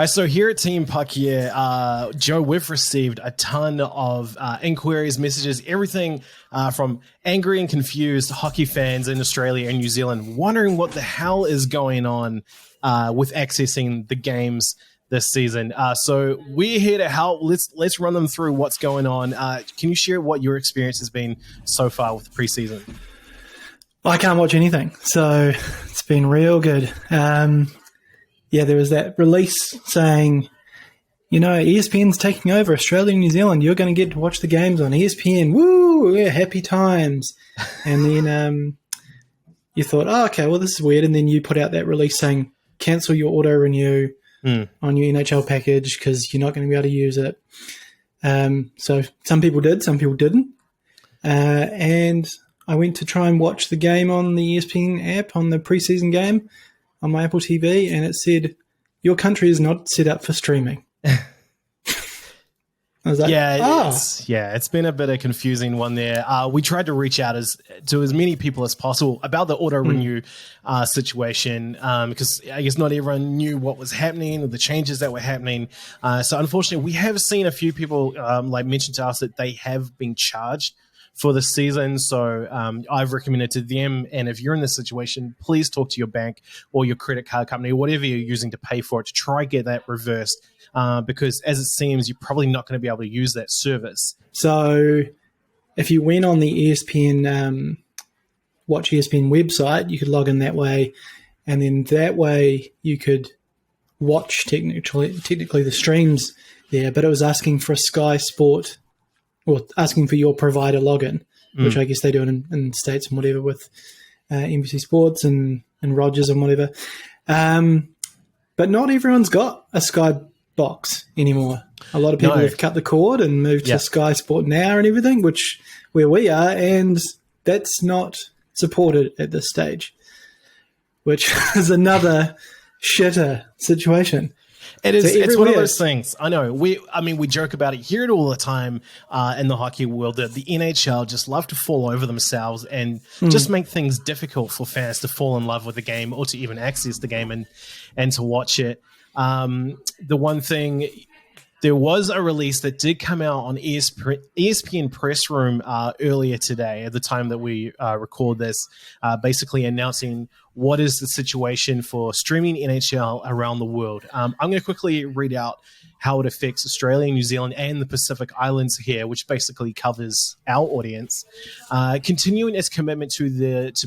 So here at Team Puck here, Joe, we've received a ton of inquiries, messages, everything from angry and confused hockey fans in Australia and New Zealand wondering what the hell is going on with accessing the games this season. So we're here to help. Let's run them through what's going on. Can you share what your experience has been so far with the preseason? I can't watch anything, so it's been real good. There was that release saying, ESPN's taking over Australia and New Zealand. You're going to get to watch the games on ESPN. Woo! Yeah, happy times. And then you thought, oh, okay, well, this is weird. And then you put out that release saying, cancel your auto-renew on your NHL package because you're not going to be able to use it. So some people did, some people didn't. And I went to try and watch the game on the ESPN app, on the preseason game, on my Apple TV, and it said, your country is not set up for streaming. I was like, it's been a bit of a confusing one there. We tried to reach out to as many people as possible about the auto-renew situation because I guess not everyone knew what was happening or the changes that were happening. So unfortunately, we have seen a few people mention to us that they have been charged for the season. So I've recommended to them, and if you're in this situation, please talk to your bank or your credit card company or whatever you're using to pay for it to try get that reversed because as it seems, you're probably not going to be able to use that service. So if you went on the ESPN, Watch ESPN website, you could log in that way, and then that way you could watch technically the streams there, but it was asking for a Sky Sport or asking for your provider login, which I guess they do it in the States and whatever with NBC Sports and Rogers and whatever. But not everyone's got a Sky box anymore. A lot of people have cut the cord and moved to Sky Sport Now and everything, where we are, and that's not supported at this stage, which is another shitter situation. It is. It's one of those things. I know. We joke about it, hear it all the time in the hockey world that the NHL just love to fall over themselves and just make things difficult for fans to fall in love with the game or to even access the game and to watch it. The one thing, there was a release that did come out on ESPN Press Room earlier today at the time that we record this, basically announcing what is the situation for streaming NHL around the world. I'm going to quickly read out how it affects Australia, New Zealand, and the Pacific Islands here, which basically covers our audience. Continuing its commitment to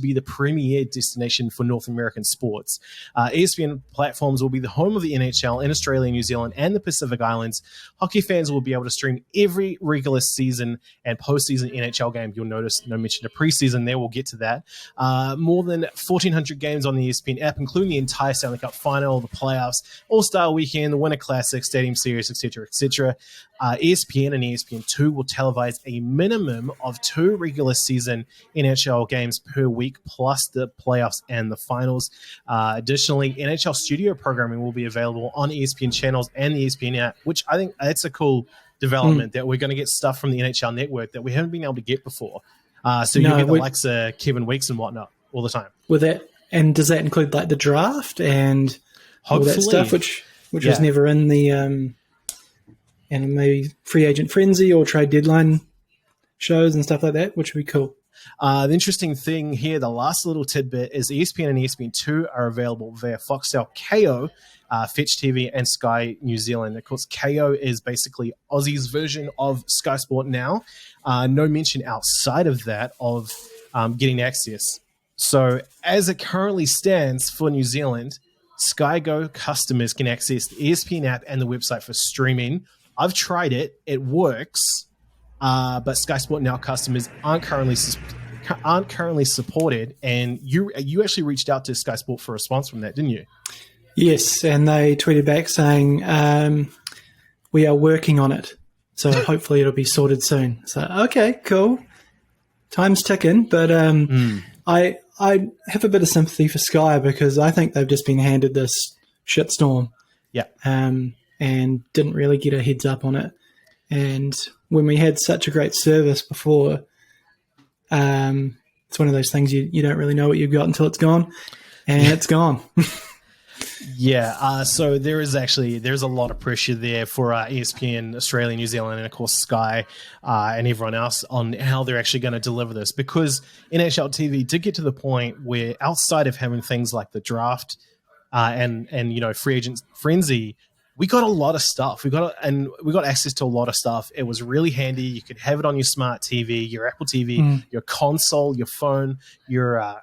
be the premier destination for North American sports. ESPN platforms will be the home of the NHL in Australia, New Zealand, and the Pacific Islands. Hockey fans will be able to stream every regular season and postseason NHL game. You'll notice no mention of preseason there. We'll get to that. More than 1,400 games on the ESPN app, including the entire Stanley Cup Final, the playoffs, All-Star Weekend, the Winter Classic, Stadium Series, etc., etc. ESPN and ESPN2 will televise a minimum of 2 regular season NHL games per week, plus the playoffs and the finals. Additionally, NHL studio programming will be available on ESPN channels and the ESPN app, which I think that's a cool development that we're going to get stuff from the NHL network that we haven't been able to get before. So you'll get the likes of Kevin Weeks and whatnot all the time. With that, and does that include like the draft and all that stuff, which was never in the and maybe free agent frenzy or trade deadline shows and stuff like that, which would be cool. The interesting thing here, the last little tidbit, is ESPN and ESPN2 are available via Foxtel KO, Fetch TV, and Sky New Zealand. Of course, KO is basically Aussie's version of Sky Sport Now. No mention outside of that of getting access. So as it currently stands for New Zealand, Sky Go customers can access the ESPN app and the website for streaming. I've tried it. It works. But Sky Sport Now customers aren't currently supported. And you actually reached out to Sky Sport for a response from that, didn't you? Yes, and they tweeted back saying, we are working on it. So hopefully it'll be sorted soon. So, okay, cool. Time's ticking. But I have a bit of sympathy for Sky because I think they've just been handed this shitstorm. Yeah. And didn't really get a heads up on it. And when we had such a great service before, it's one of those things you don't really know what you've got until it's gone, and it's gone. Yeah, so there's a lot of pressure there for ESPN, Australia, New Zealand, and of course Sky and everyone else on how they're actually going to deliver this, because NHL TV did get to the point where, outside of having things like the draft and free agent frenzy, we got a lot of stuff. We got access to a lot of stuff. It was really handy. You could have it on your smart TV, your Apple TV, your console, your phone, your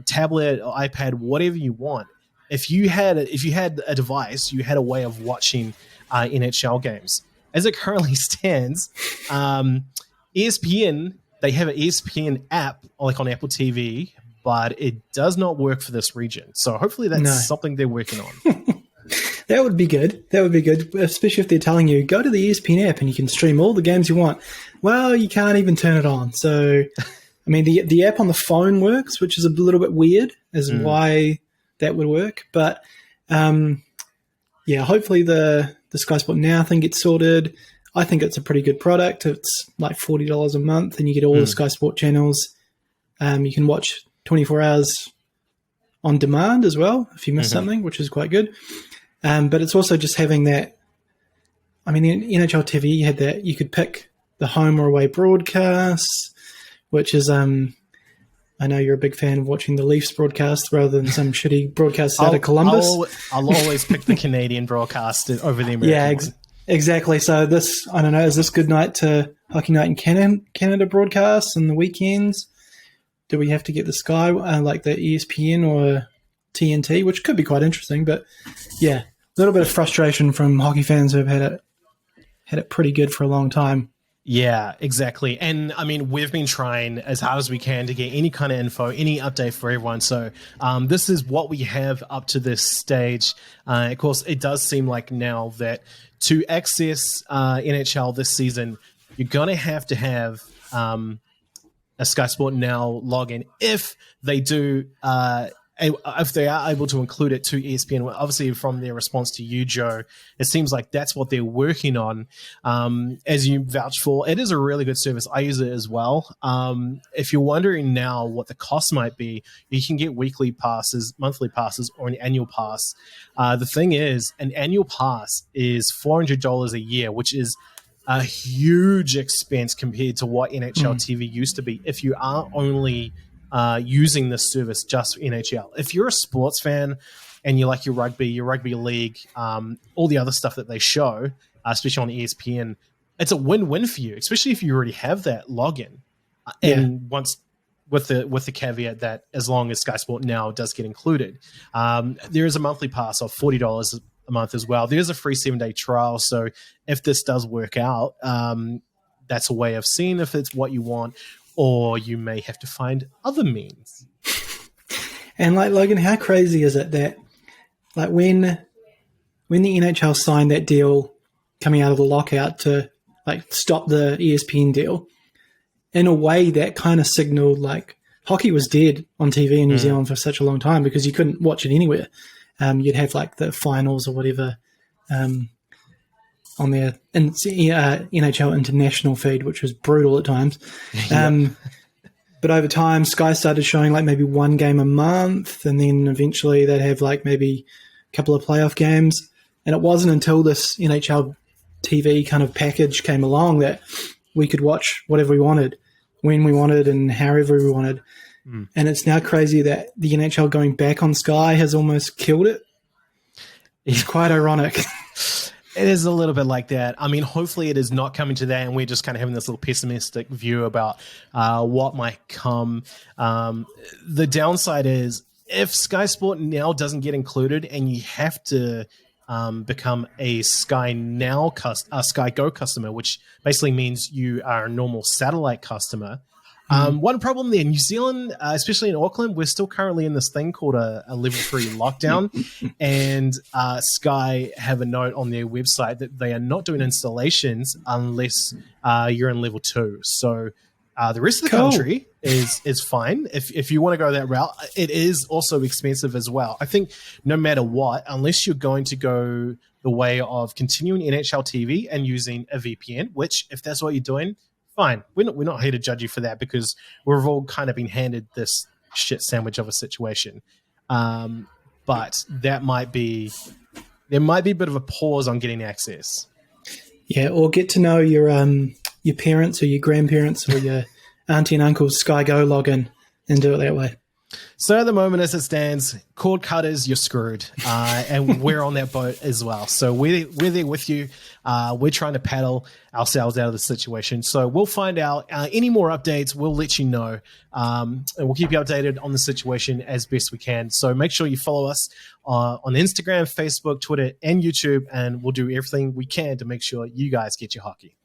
tablet, or iPad, whatever you want. If you had a device, you had a way of watching NHL games. As it currently stands, ESPN, they have an ESPN app like on Apple TV, but it does not work for this region. So hopefully that's something they're working on. That would be good. That would be good, especially if they're telling you, go to the ESPN app and you can stream all the games you want. Well, you can't even turn it on. So, I mean, the app on the phone works, which is a little bit weird as why that would work. But, hopefully the Sky Sport Now thing gets sorted. I think it's a pretty good product. It's like $40 a month and you get all the Sky Sport channels. You can watch 24 hours on demand as well if you miss something, which is quite good. But it's also just having that. I mean, in NHL TV, you had that. You could pick the home or away broadcasts, which is I know you're a big fan of watching the Leafs broadcast rather than some shitty broadcast out of Columbus. I'll always pick the Canadian broadcast over the American. Yeah, exactly. So this, I don't know, is this good night to Hockey Night in Canada broadcasts and the weekends? Do we have to get the Sky, like the ESPN or TNT, which could be quite interesting? But yeah, a little bit of frustration from hockey fans who have had it pretty good for a long time. Yeah, exactly. And I mean, we've been trying as hard as we can to get any kind of info, any update for everyone. So this is what we have up to this stage. Of course, it does seem like now that to access NHL this season, you're going to have a Sky Sport Now login if they do. If they are able to include it to ESPN, obviously from their response to you, Joe, it seems like that's what they're working on. As you vouch for, it is a really good service. I use it as well. If you're wondering now what the cost might be, you can get weekly passes, monthly passes, or an annual pass. The thing is, an annual pass is $400 a year, which is a huge expense compared to what NHL TV used to be if you are only using this service just for NHL. If you're a sports fan and you like your rugby league, all the other stuff that they show, especially on ESPN, it's a win-win for you, especially if you already have that login. And once with the caveat that as long as Sky Sport Now does get included, there is a monthly pass of $40 a month as well. There's a free 7-day trial. So if this does work out, that's a way of seeing if it's what you want, or you may have to find other means. And like, Logan, how crazy is it that like when the NHL signed that deal coming out of the lockout to like stop the ESPN deal, in a way that kind of signaled like hockey was dead on TV in New Zealand for such a long time because you couldn't watch it anywhere. You'd have like the finals or whatever on their NHL international feed, which was brutal at times. But over time, Sky started showing like maybe one game a month, and then eventually they'd have like maybe a couple of playoff games. And it wasn't until this NHL TV kind of package came along that we could watch whatever we wanted, when we wanted, and however we wanted. And it's now crazy that the NHL going back on Sky has almost killed it. It's quite ironic. It is a little bit like that. I mean, hopefully it is not coming to that, and we're just kind of having this little pessimistic view about what might come. The downside is if Sky Sport Now doesn't get included and you have to become a Sky Go customer, which basically means you are a normal satellite customer. One problem there, New Zealand, especially in Auckland, we're still currently in this thing called a level 3 lockdown, and Sky have a note on their website that they are not doing installations unless you're in level 2. So the rest of the country is fine. If you want to go that route, it is also expensive as well. I think no matter what, unless you're going to go the way of continuing NHL TV and using a VPN, which if that's what you're doing, fine. We're not here to judge you for that because we've all kind of been handed this shit sandwich of a situation. but there might be a bit of a pause on getting access. Yeah, or get to know your parents or your grandparents or your auntie and uncle's Sky Go login and do it that way. So at the moment, as it stands, cord cutters, you're screwed. And we're on that boat as well. So we're there with you. We're trying to paddle ourselves out of the situation. So we'll find out any more updates. We'll let you know. And we'll keep you updated on the situation as best we can. So make sure you follow us on Instagram, Facebook, Twitter, and YouTube. And we'll do everything we can to make sure you guys get your hockey.